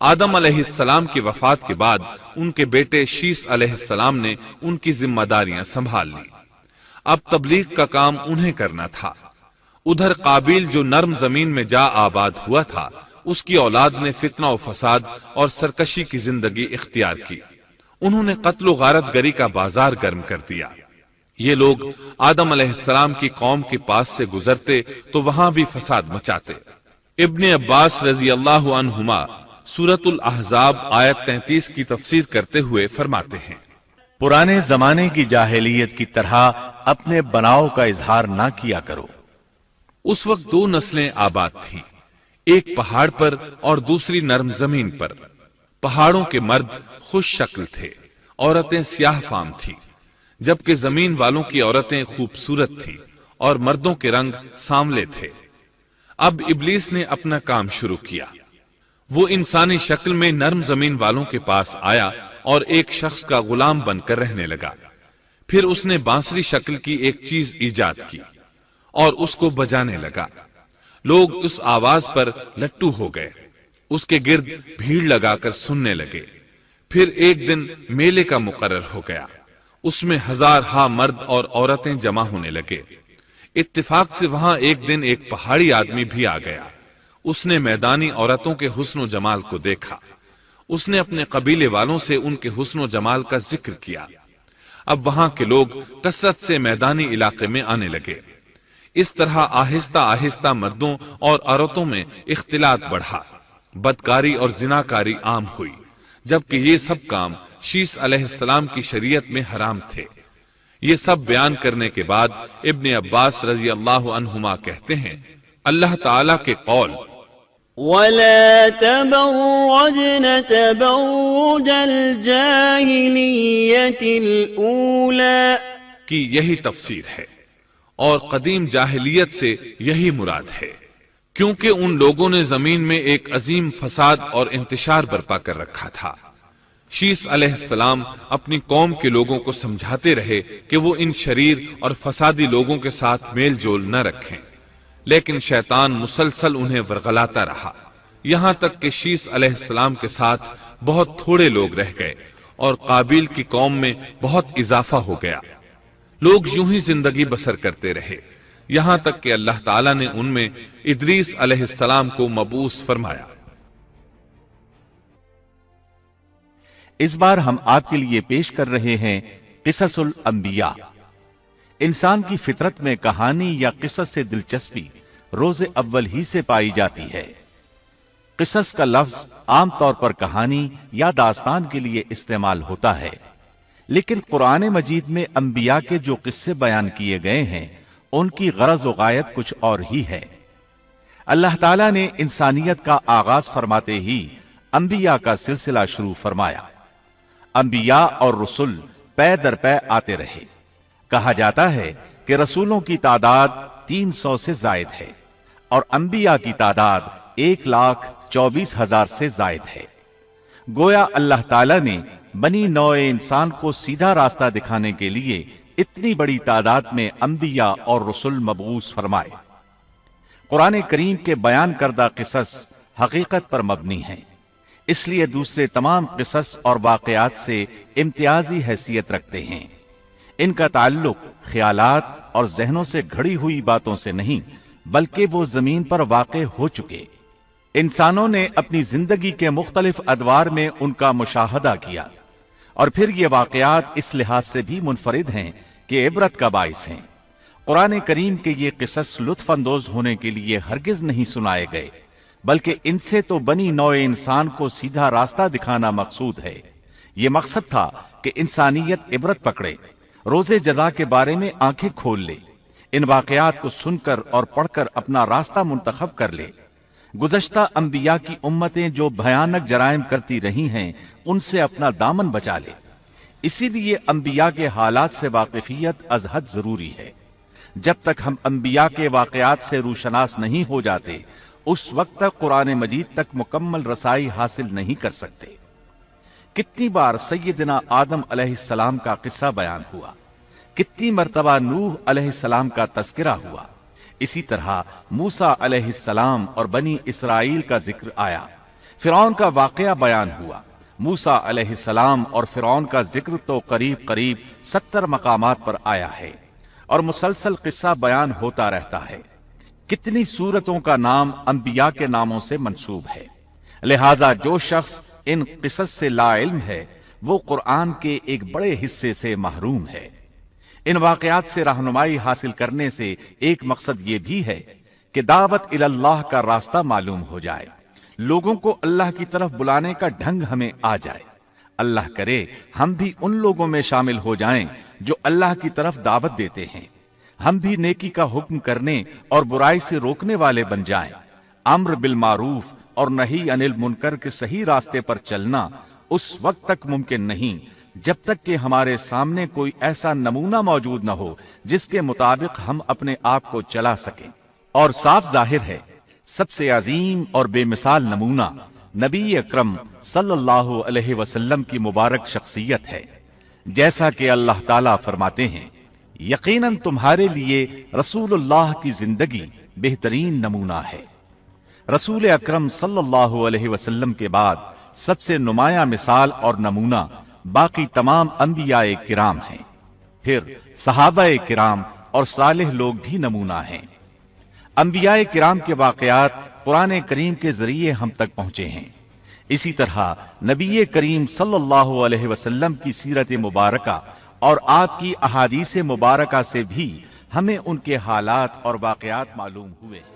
آدم علیہ السلام کی وفات کے بعد ان کے بیٹے شیس علیہ السلام نے ان کی ذمہ داریاں سنبھال لی۔ اب تبلیغ کا کام انہیں کرنا تھا۔ ادھر قابیل جو نرم زمین میں جا آباد ہوا تھا، اس کی اولاد نے فتنہ و فساد اور سرکشی کی زندگی اختیار کی۔ انہوں نے قتل و غارت گری کا بازار گرم کر دیا۔ یہ لوگ آدم علیہ السلام کی قوم کے پاس سے گزرتے تو وہاں بھی فساد مچاتے۔ ابن عباس رضی اللہ عنہما سورۃ الاحزاب آیت 33 کی تفسیر کرتے ہوئے فرماتے ہیں، پرانے زمانے کی جاہلیت کی طرح اپنے بناؤ کا اظہار نہ کیا کرو۔ اس وقت دو نسلیں آباد تھیں، ایک پہاڑ پر اور دوسری نرم زمین پر۔ پہاڑوں کے مرد خوش شکل تھے، عورتیں سیاہ فام تھیں، جبکہ زمین والوں کی عورتیں خوبصورت تھیں اور مردوں کے رنگ سانولے تھے۔ اب ابلیس نے اپنا کام شروع کیا۔ وہ انسانی شکل میں نرم زمین والوں کے پاس آیا اور ایک شخص کا غلام بن کر رہنے لگا۔ پھر اس نے بانسری شکل کی ایک چیز ایجاد کی اور اس کو بجانے لگا۔ لوگ اس آواز پر لٹو ہو گئے، اس کے گرد بھیڑ لگا کر سننے لگے۔ پھر ایک دن میلے کا مقرر ہو گیا، اس میں ہزارہا مرد اور عورتیں جمع ہونے لگے۔ اتفاق سے وہاں ایک دن ایک پہاڑی آدمی بھی آ گیا۔ اس نے میدانی عورتوں کے حسن و جمال کو دیکھا۔ اس نے اپنے قبیلے والوں سے ان کے حسن و جمال کا ذکر کیا۔ اب وہاں کے لوگ کثرت سے میدانی علاقے میں آنے لگے۔ اس طرح آہستہ آہستہ مردوں اور عورتوں میں اختلاط بڑھا، بدکاری اور زناکاری عام ہوئی، جبکہ یہ سب کام شیس علیہ السلام کی شریعت میں حرام تھے۔ یہ سب بیان کرنے کے بعد ابن عباس رضی اللہ عنہما کہتے ہیں، اللہ تعالیٰ کے قول وَلَا تَبَرَّجْنَ تَبَرُّجَ الْجَاهِلِيَّةِ الْأُولَى کی یہی تفسیر ہے، اور قدیم جاہلیت سے یہی مراد ہے، کیونکہ ان لوگوں نے زمین میں ایک عظیم فساد اور انتشار برپا کر رکھا تھا۔ شیس علیہ السلام اپنی قوم کے لوگوں کو سمجھاتے رہے کہ وہ ان شریر اور فسادی لوگوں کے ساتھ میل جول نہ رکھیں، لیکن شیطان مسلسل انہیں ورغلاتا رہا، یہاں تک کہ شیس علیہ السلام کے ساتھ بہت تھوڑے لوگ رہ گئے اور قابیل کی قوم میں بہت اضافہ ہو گیا۔ لوگ یوں ہی زندگی بسر کرتے رہے، یہاں تک کہ اللہ تعالیٰ نے ان میں ادریس علیہ السلام کو مبعوث فرمایا۔ اس بار ہم آپ کے لیے پیش کر رہے ہیں قصص الانبیاء۔ انسان کی فطرت میں کہانی یا قصص سے دلچسپی روز اول ہی سے پائی جاتی ہے۔ قصص کا لفظ عام طور پر کہانی یا داستان کے لیے استعمال ہوتا ہے، لیکن قرآن مجید میں انبیاء کے جو قصے بیان کیے گئے ہیں ان کی غرض و غایت کچھ اور ہی ہے۔ اللہ تعالیٰ نے انسانیت کا آغاز فرماتے ہی انبیاء کا سلسلہ شروع فرمایا۔ انبیاء اور رسول پے در پے آتے رہے۔ کہا جاتا ہے کہ رسولوں کی تعداد 300 سے زائد ہے اور انبیاء کی تعداد 1,24,000 سے زائد ہے۔ گویا اللہ تعالیٰ نے بنی نوع انسان کو سیدھا راستہ دکھانے کے لیے اتنی بڑی تعداد میں انبیاء اور رسول مبعوث فرمائے۔ قرآن کریم کے بیان کردہ قصص حقیقت پر مبنی ہیں، اس لیے دوسرے تمام قصص اور واقعات سے امتیازی حیثیت رکھتے ہیں۔ ان کا تعلق خیالات اور ذہنوں سے گھڑی ہوئی باتوں سے نہیں، بلکہ وہ زمین پر واقع ہو چکے۔ انسانوں نے اپنی زندگی کے مختلف ادوار میں ان کا مشاہدہ کیا، اور پھر یہ واقعات اس لحاظ سے بھی منفرد ہیں کہ عبرت کا باعث ہیں۔ قرآن کریم کے یہ قصص لطف اندوز ہونے کے لیے ہرگز نہیں سنائے گئے، بلکہ ان سے تو بنی نوع انسان کو سیدھا راستہ دکھانا مقصود ہے۔ یہ مقصد تھا کہ انسانیت عبرت پکڑے، روز جزا کے بارے میں آنکھیں کھول لے، ان واقعات کو سن کر اور پڑھ کر اپنا راستہ منتخب کر لے۔ گزشتہ انبیاء کی امتیں جو بھیانک جرائم کرتی رہی ہیں ان سے اپنا دامن بچا لے۔ اسی لیے انبیاء کے حالات سے واقفیت از حد ضروری ہے۔ جب تک ہم انبیاء کے واقعات سے روشناس نہیں ہو جاتے اس وقت تک قرآن مجید تک مکمل رسائی حاصل نہیں کر سکتے۔ کتنی بار سیدنا آدم علیہ السلام کا قصہ بیان ہوا، کتنی مرتبہ نوح علیہ السلام کا تذکرہ ہوا، اسی طرح موسیٰ علیہ السلام اور بنی اسرائیل کا ذکر آیا، فرعون کا واقعہ بیان ہوا۔ موسیٰ علیہ السلام اور فرعون کا ذکر تو قریب قریب 70 مقامات پر آیا ہے اور مسلسل قصہ بیان ہوتا رہتا ہے۔ کتنی سورتوں کا نام انبیاء کے ناموں سے منسوب ہے، لہذا جو شخص ان قصص سے لا علم ہے وہ قرآن کے ایک بڑے حصے سے محروم ہے۔ ان واقعات سے رہنمائی حاصل کرنے سے ایک مقصد یہ بھی ہے کہ دعوت اللہ کا راستہ معلوم ہو جائے، لوگوں کو اللہ کی طرف بلانے کا ڈھنگ ہمیں آ جائے۔ اللہ کرے ہم بھی ان لوگوں میں شامل ہو جائیں جو اللہ کی طرف دعوت دیتے ہیں، ہم بھی نیکی کا حکم کرنے اور برائی سے روکنے والے بن جائیں۔ امر بالمعروف اور نہی عن المنکر کے صحیح راستے پر چلنا اس وقت تک ممکن نہیں جب تک کہ ہمارے سامنے کوئی ایسا نمونہ موجود نہ ہو جس کے مطابق ہم اپنے آپ کو چلا سکیں۔ اور صاف ظاہر ہے سب سے عظیم اور بے مثال نمونہ نبی اکرم صلی اللہ علیہ وسلم کی مبارک شخصیت ہے، جیسا کہ اللہ تعالیٰ فرماتے ہیں یقیناً تمہارے لیے رسول اللہ کی زندگی بہترین نمونہ ہے۔ رسول اکرم صلی اللہ علیہ وسلم کے بعد سب سے نمایاں مثال اور نمونہ باقی تمام انبیاء کرام ہیں، پھر صحابہ کرام اور صالح لوگ بھی نمونہ ہیں۔ انبیاء کرام کے واقعات قرآن کریم کے ذریعے ہم تک پہنچے ہیں، اسی طرح نبی کریم صلی اللہ علیہ وسلم کی سیرت مبارکہ اور آپ کی احادیث مبارکہ سے بھی ہمیں ان کے حالات اور واقعات معلوم ہوئے ہیں۔